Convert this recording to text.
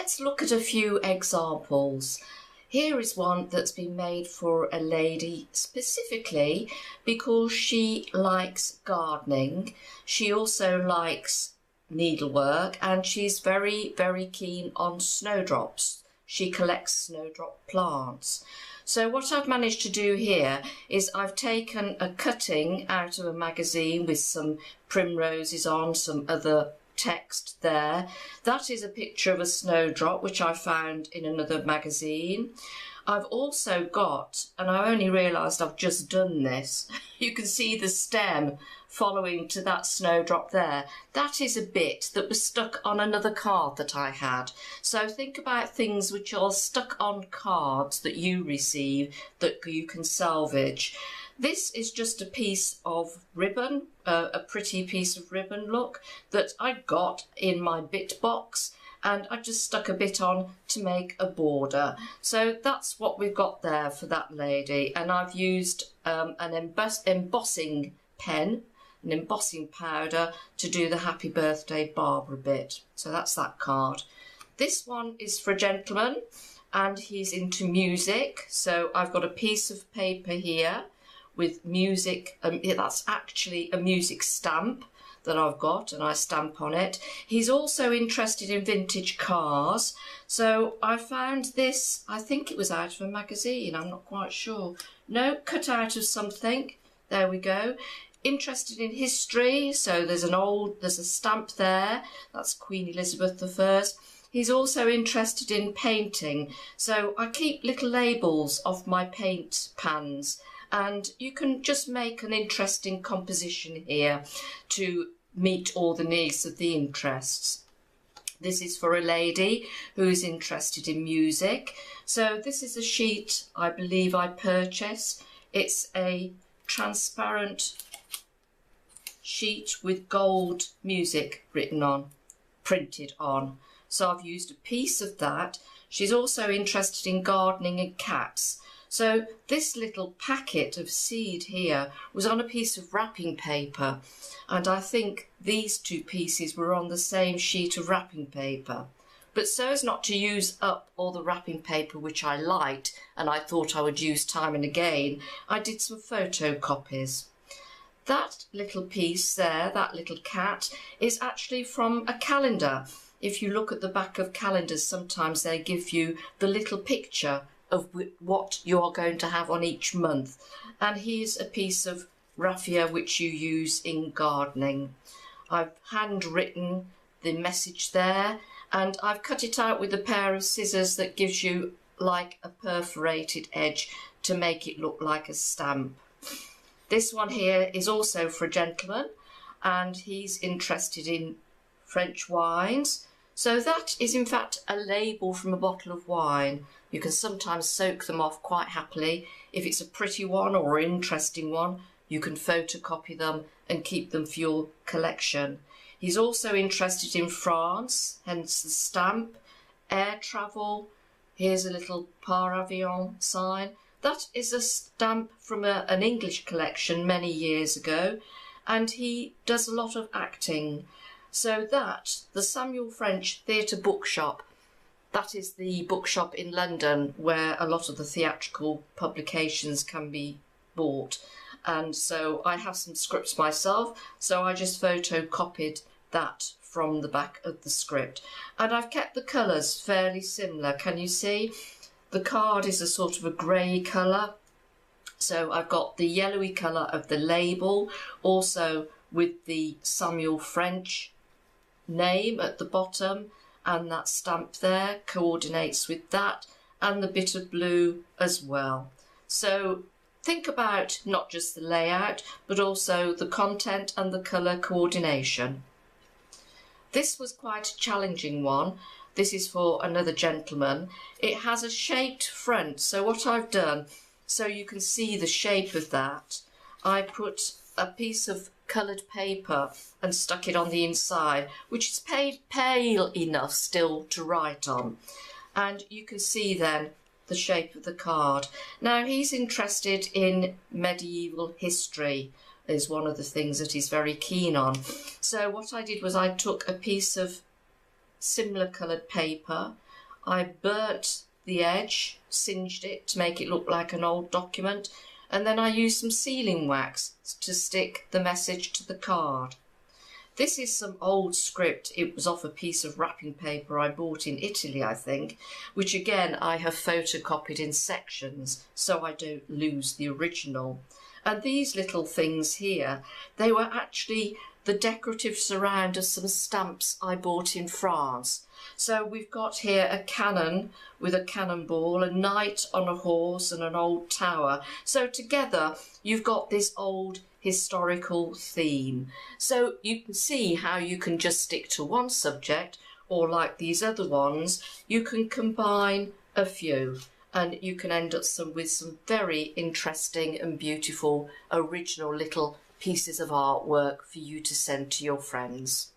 let's look at a few examples. Here is one that's been made for a lady specifically because she likes gardening. She also likes needlework and she's very, very keen on snowdrops. She collects snowdrop plants. So what I've managed to do here is I've taken a cutting out of a magazine with some primroses on, some other text there. That is a picture of a snowdrop which I found in another magazine. I've also got, and I only realised I've just done this, you can see the stem following to that snowdrop there. That is a bit that was stuck on another card that I had. So think about things which are stuck on cards that you receive that you can salvage. This is just a piece of ribbon, a pretty piece of ribbon, look, that I got in my bit box, and I just stuck a bit on to make a border. So that's what we've got there for that lady, and I've used an embossing pen, an embossing powder to do the Happy Birthday Barbara bit. So that's that card. This one is for a gentleman and he's into music. So I've got a piece of paper here with music. That's actually a music stamp that I've got, and I stamp on it. He's also interested in vintage cars. So I found this, I think it was out of a magazine, I'm not quite sure. No, cut out of something. There we go. Interested in history, so there's a stamp there, that's Queen Elizabeth I. He's also interested in painting, so I keep little labels of my paint pans, and you can just make an interesting composition here to meet all the needs of the interests. This is for a lady who's interested in music. So this is a sheet I believe I purchased. It's a transparent sheet with gold music written on, printed on. So I've used a piece of that. She's also interested in gardening and cats. So this little packet of seed here was on a piece of wrapping paper, and I think these two pieces were on the same sheet of wrapping paper. But so as not to use up all the wrapping paper which I liked and I thought I would use time and again, I did some photocopies. That little piece there, that little cat, is actually from a calendar. If you look at the back of calendars, sometimes they give you the little picture of what you are going to have on each month. And here's a piece of raffia which you use in gardening. I've handwritten the message there, and I've cut it out with a pair of scissors that gives you like a perforated edge to make it look like a stamp. This one here is also for a gentleman, and he's interested in French wines. So that is in fact a label from a bottle of wine. You can sometimes soak them off quite happily. If it's a pretty one or an interesting one, you can photocopy them and keep them for your collection. He's also interested in France, hence the stamp, air travel. Here's a little par avion sign. That is a stamp from an English collection many years ago, and he does a lot of acting. So that, the Samuel French Theatre Bookshop, that is the bookshop in London where a lot of the theatrical publications can be bought. And so I have some scripts myself, so I just photocopied that from the back of the script. And I've kept the colours fairly similar, can you see? The card is a sort of a grey colour, so I've got the yellowy colour of the label, also with the Samuel French name at the bottom, and that stamp there coordinates with that, and the bit of blue as well. So think about not just the layout, but also the content and the colour coordination. This was quite a challenging one. This is for another gentleman. It has a shaped front, so what I've done, so you can see the shape of that, I put a piece of coloured paper and stuck it on the inside, which is pale enough still to write on. And you can see then the shape of the card. Now he's interested in medieval history, is one of the things that he's very keen on. So what I did was I took a piece of similar coloured paper, I burnt the edge, singed it to make it look like an old document, and then I used some sealing wax to stick the message to the card. This is some old script. It was off a piece of wrapping paper I bought in Italy, I think, which again I have photocopied in sections so I don't lose the original. And these little things here, they were actually the decorative surround of some stamps I bought in France. So we've got here a cannon with a cannonball, a knight on a horse and an old tower. So together you've got this old historical theme. So you can see how you can just stick to one subject, or like these other ones, you can combine a few and you can end up with some very interesting and beautiful original little pieces of artwork for you to send to your friends.